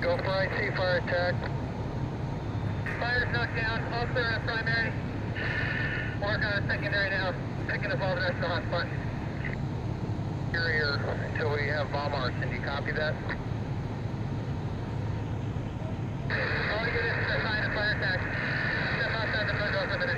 Go for IT, fire attack. Fire's knocked down, all clear on primary. Work on a secondary now, picking up all the rest of the hot spots. You're here until we have bomb arson. Do you copy that? All you get is a sign of fire attack. Step outside the front door for a minute.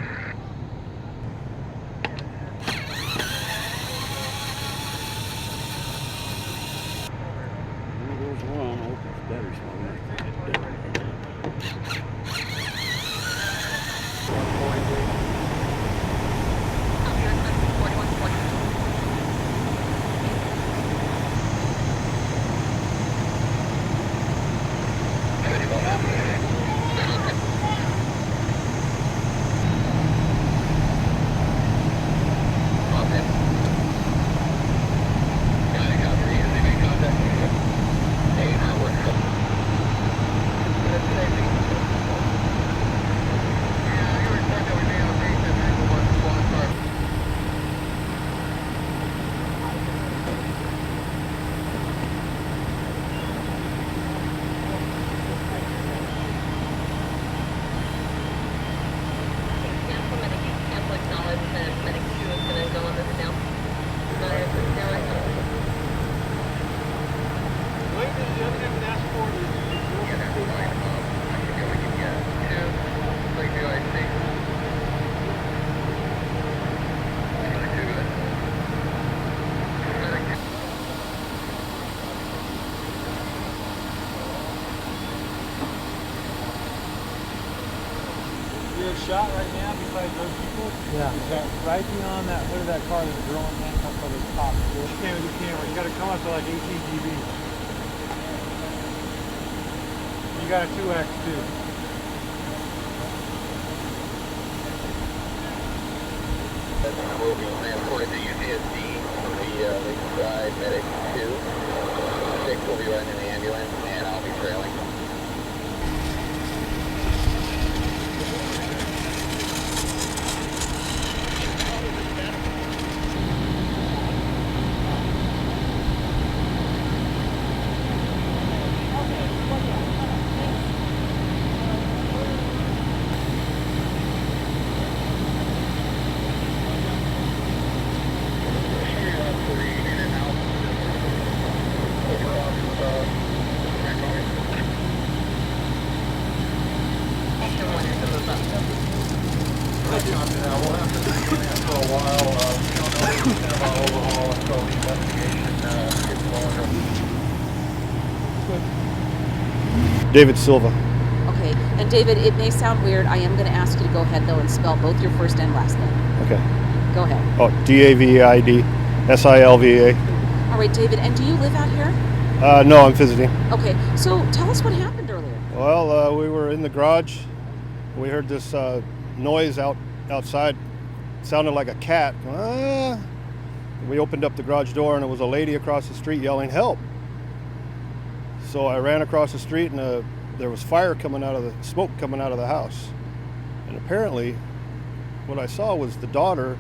Shot right now besides those people? Yeah. Is that right beyond that hood of that car that's drawing handcuffs on the top? You can't with the camera. You got to come up to like 18 dB. You got a 2X too. We'll be transported to UCSD for the Lakeside Medic 2. 6 will be running in the ambulance, and I'll be trailing. David Silva. Okay, and David, it may sound weird. I am going to ask you to go ahead, though, and spell both your first and last name. Okay. Go ahead. Oh, David Silva. All right, David, and do you live out here? No, I'm visiting. Okay, so tell us what happened earlier. Well, we were in the garage. We heard this noise outside. It sounded like a cat. We opened up the garage door, and it was a lady across the street yelling, "Help!" So I ran across the street, and there was smoke coming out of the house. And apparently, what I saw was the daughter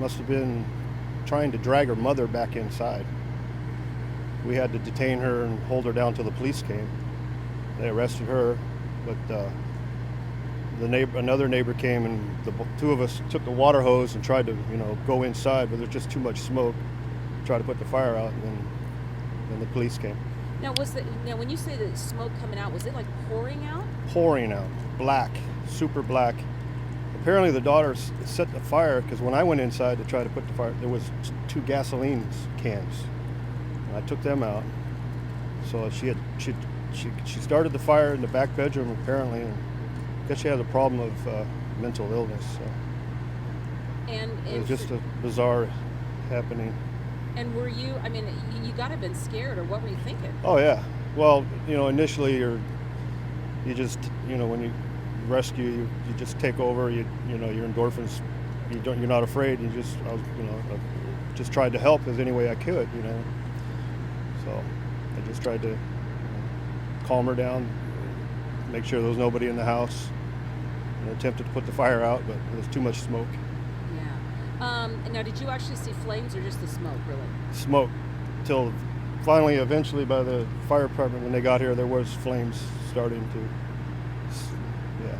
must have been trying to drag her mother back inside. We had to detain her and hold her down till the police came. They arrested her, but another neighbor came, and the two of us took the water hose and tried to, go inside, but there's just too much smoke. Try to put the fire out, and then the police came. Now, when you say the smoke coming out, was it like pouring out? Pouring out, black, super black. Apparently, the daughter set the fire because when I went inside to try to put the fire, there was 2 gasoline cans. And I took them out. So she started the fire in the back bedroom apparently, and I guess she had a problem of mental illness. So And it was just a bizarre happening. And were you? I mean, you got to have been scared, or what were you thinking? Oh yeah. Well, initially you just when you rescue, you just take over. Your endorphins. You're not afraid. I just tried to help as any way I could. So I just tried to calm her down, make sure there was nobody in the house, and attempted to put the fire out, but there was too much smoke. Yeah. Now, did you actually see flames or just the smoke, really? Smoke till finally, eventually, by the fire department when they got here, there was flames starting to. Yeah,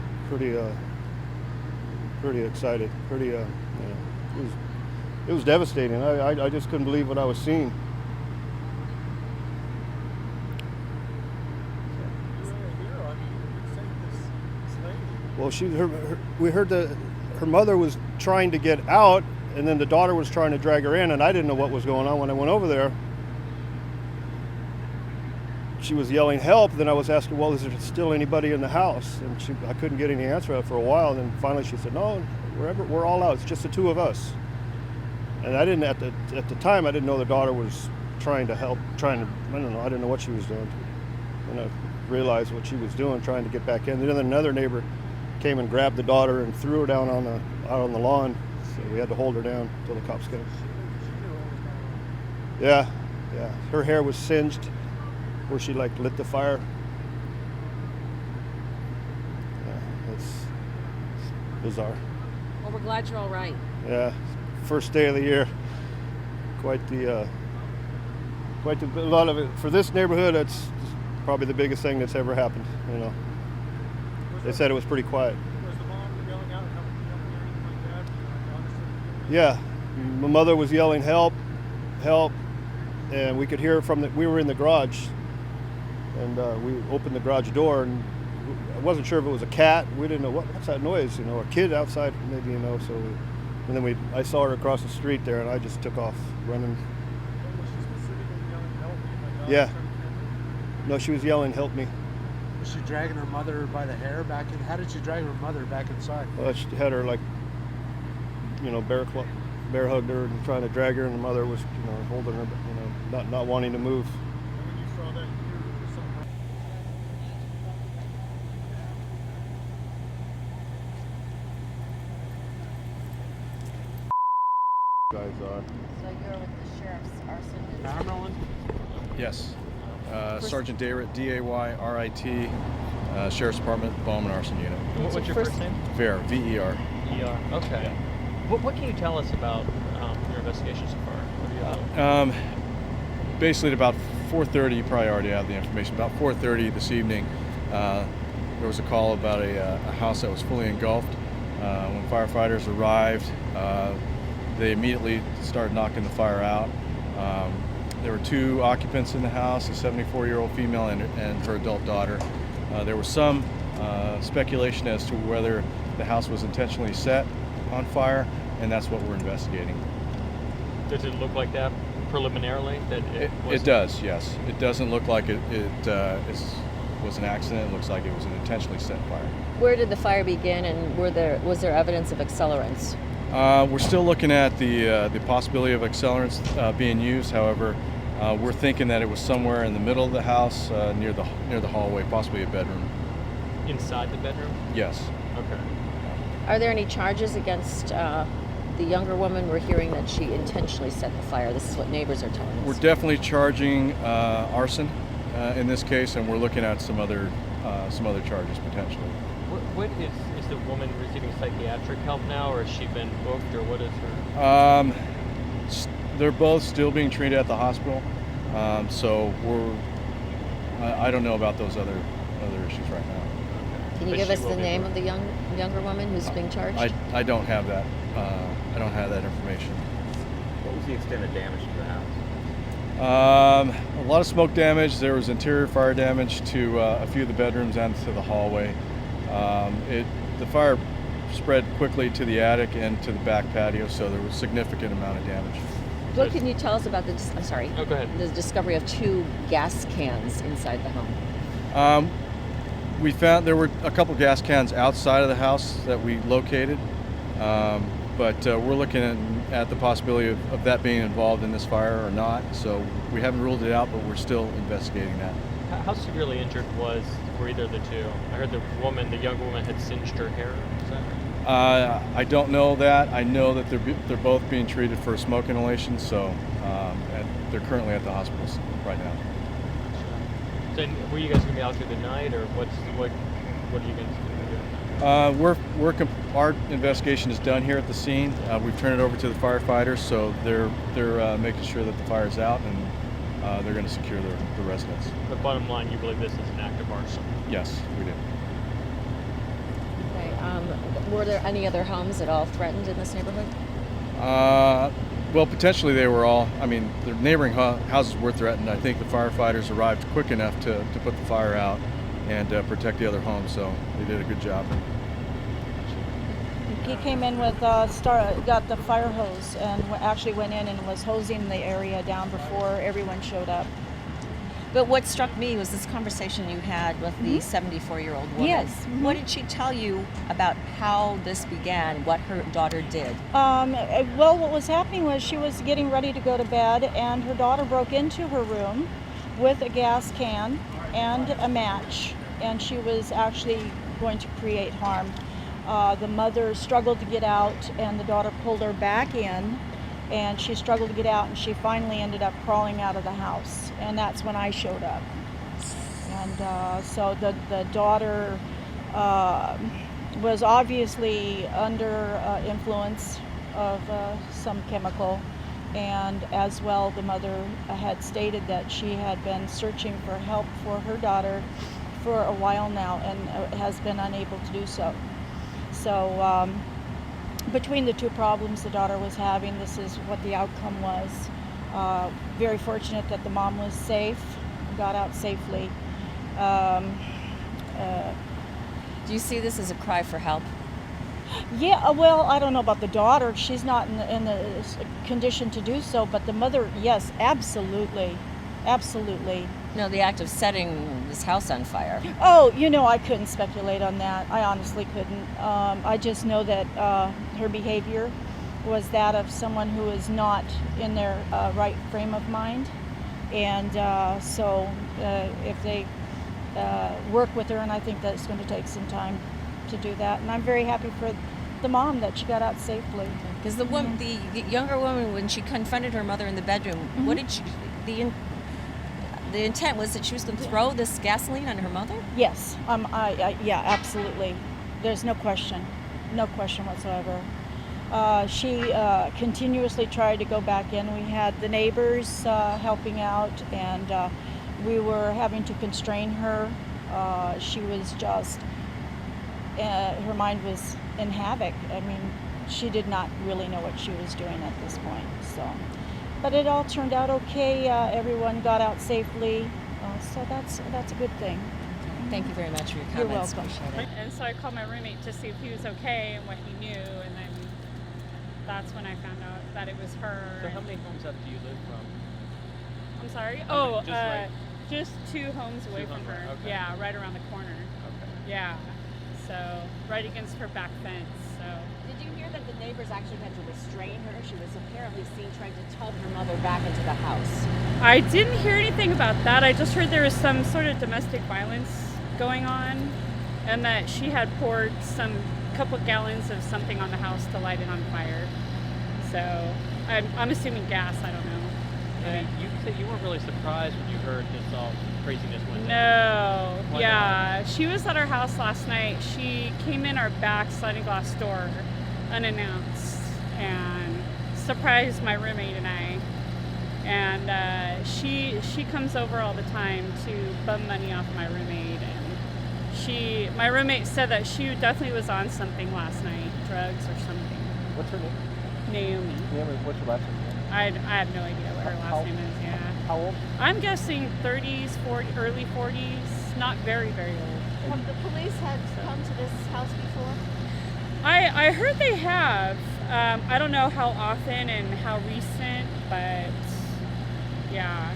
pretty excited. It was devastating. I just couldn't believe what I was seeing. Well, we heard that her mother was trying to get out, and then the daughter was trying to drag her in, and I didn't know what was going on when I went over there. She was yelling help. Then I was asking, well, is there still anybody in the house? And I couldn't get any answer for a while. And then finally she said, no, we're all out. It's just the two of us. And I didn't, at the time, I didn't know the daughter was trying to help, I don't know, I didn't know what she was doing. And I realized what she was doing, trying to get back in. Then another neighbor came and grabbed the daughter and threw her down out on the lawn. So we had to hold her down until the cops came. Yeah. Her hair was singed where she like lit the fire. Yeah, it's bizarre. Well, we're glad you're all right. Yeah, first day of the year. Quite a lot of it for this neighborhood. It's probably the biggest thing that's ever happened. You know, they said it was pretty quiet. Was the mom yelling out, help, anything like that? Yeah, my mother was yelling help, and we could hear it we were in the garage, and we opened the garage door, and I wasn't sure if it was a cat. We didn't know what's that noise, you know, a kid outside maybe, you know. So, and then I saw her across the street there, and I just took off running. Was she specifically yelling help? Yeah. No, she was yelling help me. Was she dragging her mother by the hair back in? How did she drag her mother back inside? Well, she had her like, you know, bear hugged her and trying to drag her, and the mother was, you know, holding her, you know, not wanting to move. When you saw that, you knew something. Guys are. So you're with the sheriff's Arson. Maryland? Yes. Sergeant Dayrit, D-A-Y-R-I-T, Sheriff's Department, Bomb and Arson Unit. What's your first name? Ver, V-E-R. ER. Okay. Yeah. What can you tell us about your investigation so far? What do you know? Basically at about 4:30, you probably already have the information, about 4:30 this evening, there was a call about a house that was fully engulfed. When firefighters arrived, they immediately started knocking the fire out. There were two occupants in the house, a 74-year-old female and her adult daughter. There was some speculation as to whether the house was intentionally set on fire, and that's what we're investigating. Does it look like that preliminarily? That it does, yes. It doesn't look like it was an accident. It looks like it was an intentionally set fire. Where did the fire begin, and was there evidence of accelerants? We're still looking at the possibility of accelerants being used. However, we're thinking that it was somewhere in the middle of the house, near the hallway, possibly a bedroom. Inside the bedroom? Yes. Okay. Are there any charges against the younger woman? We're hearing that she intentionally set the fire. This is what neighbors are telling us. We're definitely charging arson in this case, and we're looking at some other charges potentially. What is the woman receiving psychiatric help now, or has she been booked, or what is her? They're both still being treated at the hospital, so I don't know about those other issues right now. Can you But give she us will the be name booked. of the younger woman who's being charged? I don't have that. I don't have that information. What was the extent of damage to the house? A lot of smoke damage. There was interior fire damage to a few of the bedrooms and to the hallway. The fire spread quickly to the attic and to the back patio, so there was a significant amount of damage. What can you tell us about Oh, go ahead. the discovery of 2 gas cans inside the home? We found there were a couple gas cans outside of the house that we located, but we're looking at the possibility of that being involved in this fire or not. So we haven't ruled it out, but we're still investigating that. How severely injured were either of the two? I heard the younger woman had singed her hair. Is that right? I don't know that. I know that they're both being treated for smoke inhalation, so and they're currently at the hospital right now. So, were you guys going to be out through the night, or what are you guys going to do? Our investigation is done here at the scene. We've turned it over to the firefighters, so they're making sure that the fire's out, and they're going to secure the residence. But bottom line, you believe this is an act of arson? Yes, we do. Okay. Were there any other homes at all threatened in this neighborhood? Well, potentially they were all, I mean, the neighboring houses were threatened. I think the firefighters arrived quick enough to put the fire out and protect the other homes, so they did a good job. He came in with, got the fire hose and actually went in and was hosing the area down before everyone showed up. But what struck me was this conversation you had with the 74-year-old woman. Yes. What did she tell you about how this began, what her daughter did? Well, what was happening was she was getting ready to go to bed, and her daughter broke into her room with a gas can and a match, and she was actually going to create harm. The mother struggled to get out, and the daughter pulled her back in, and she struggled to get out, and she finally ended up crawling out of the house, and that's when I showed up. And so the daughter was obviously under influence of some chemical, and as well the mother had stated that she had been searching for help for her daughter for a while now and has been unable to do so. So between the two problems the daughter was having, this is what the outcome was. Very fortunate that the mom was safe, got out safely. Do you see this as a cry for help? Yeah, well, I don't know about the daughter. She's not in the condition to do so, but the mother, yes, absolutely. Absolutely. No, the act of setting this house on fire. Oh, I couldn't speculate on that. I honestly couldn't. I just know that her behavior was that of someone who is not in their right frame of mind. And so if they work with her, and I think that's going to take some time to do that. And I'm very happy for the mom that she got out safely. Because the woman, the younger woman, when she confronted her mother in the bedroom, what did she, the intent was that she was going to throw this gasoline on her mother? Yes, yeah, absolutely. There's no question whatsoever. She continuously tried to go back in. We had the neighbors helping out, and we were having to constrain her. She was just, her mind was in havoc. I mean, she did not really know what she was doing at this point. So, but it all turned out okay. Everyone got out safely, so that's a good thing. Thank you very much for your You're comments. welcome. Appreciate it. And so I called my roommate to see if he was okay and what he knew, and then that's when I found out that it was her. So how many homes up do you live from? I'm sorry? How many- Just 2 homes away from her. Okay. Yeah, right around the corner. Okay. Yeah. So right against her back fence. So Did you hear that the neighbors actually had to restrain her? She was apparently seen trying to tug her mother back into the house. I didn't hear anything about that. I just heard there was some sort of domestic violence going on, and that she had poured some couple gallons of something on the house to light it on fire. So I'm assuming gas. I don't know. And you said you weren't really surprised when you heard this all craziness went down. No. Why Yeah. She was at our house last night. She came in our back sliding glass door unannounced and surprised my roommate and I. And she comes over all the time to bum money off my roommate. And my roommate said that she definitely was on something last night, drugs or something. What's her name? Naomi. Naomi, what's your last name? I have no idea what her last name is. Yeah. How old? I'm guessing 30s, early 40s, not very, very old. Have the police had come to this house before? I heard they have. I don't know how often and how recent, but yeah.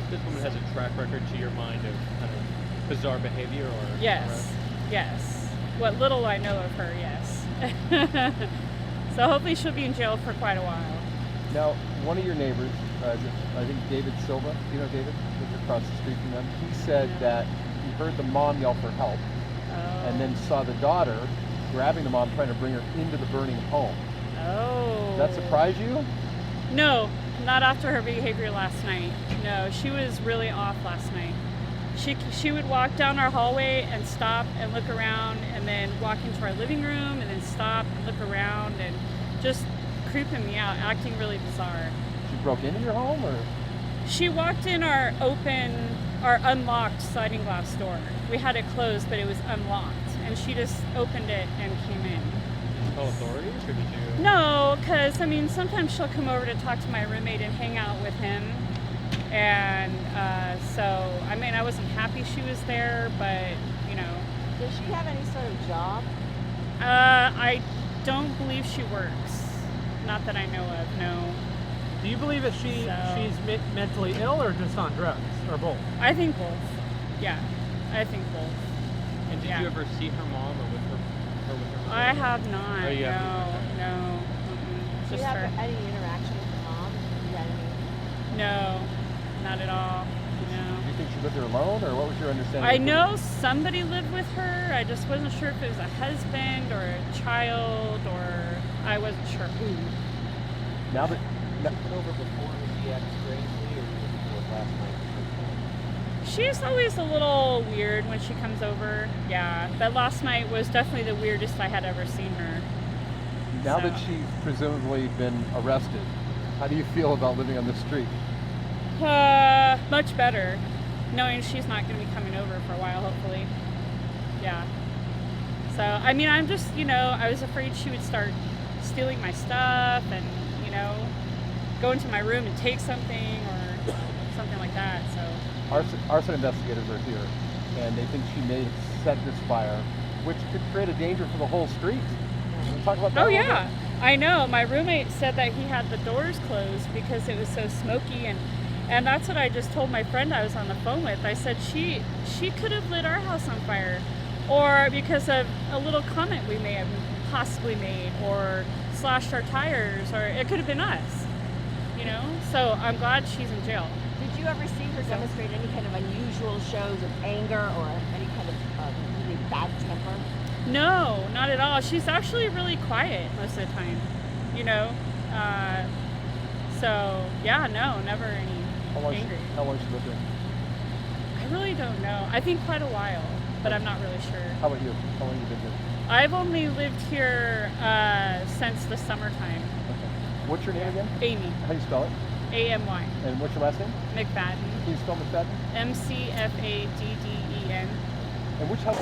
This woman has a track record to your mind of kind of bizarre behavior, or? Yes, yes. What little I know of her, yes. So hopefully she'll be in jail for quite a while. Now, one of your neighbors, I think David Silva, you know David, lives across the street from them. He said that he heard the mom yell for help, and then saw the daughter grabbing the mom, trying to bring her into the burning home. Oh. Does that surprise you? No, not after her behavior last night. No, she was really off last night. She would walk down our hallway and stop and look around, and then walk into our living room and then stop and look around, and just creeping me out, acting really bizarre. She broke into your home, or? She walked in our unlocked sliding glass door. We had it closed, but it was unlocked, and she just opened it and came in. Did you call authorities, or did you? No, because I mean, sometimes she'll come over to talk to my roommate and hang out with him, and so I mean, I wasn't happy she was there, but you know. Does she have any sort of job? I don't believe she works. Not that I know of. No. Do you believe that she's mentally ill or just on drugs, or both? I think both. Yeah, I think both. And did you ever see her mom or with her mother? I have not. Oh, you no, haven't? no. Mm-mm. Do you Just have her. any interaction with her mom? You got any? No, not at all. No. Do you think she lived there alone, or what was your understanding? I know somebody lived with her. I just wasn't sure if it was a husband or a child, or I wasn't sure who. Now that Put over before was he act strangely, or was it last night? She's always a little weird when she comes over. Yeah, but last night was definitely the weirdest I had ever seen her. now that she's presumably been arrested, how do you feel about living on the street? Much better, knowing she's not going to be coming over for a while, hopefully. Yeah. So, I mean, I'm just, you know, I was afraid she would start stealing my stuff and, you know, go into my room and take something or something like that. So. Arson investigators are here, and they think she may have set this fire, which could create a danger for the whole street. Can we talk about that? Oh yeah, I know. My roommate said that he had the doors closed because it was so smoky, and that's what I just told my friend I was on the phone with. I said she could have lit our house on fire, or because of a little comment we may have possibly made, or slashed our tires, or it could have been us. You know, so I'm glad she's in jail. Did you ever see her demonstrate any kind of unusual shows of anger or any kind of really bad temper? No, not at all. She's actually really quiet most of the time, you know. So yeah, no, never any angry. How long she lived there? I really don't know. I think quite a while, but I'm not really sure. How about you? How long have you been here? I've only lived here since the summertime. Okay. What's your name again? Amy. How do you spell it? A-M-Y. And what's your last name? McFadden. Can you spell McFadden? M-C-F-A-D-D-E-N. And which house?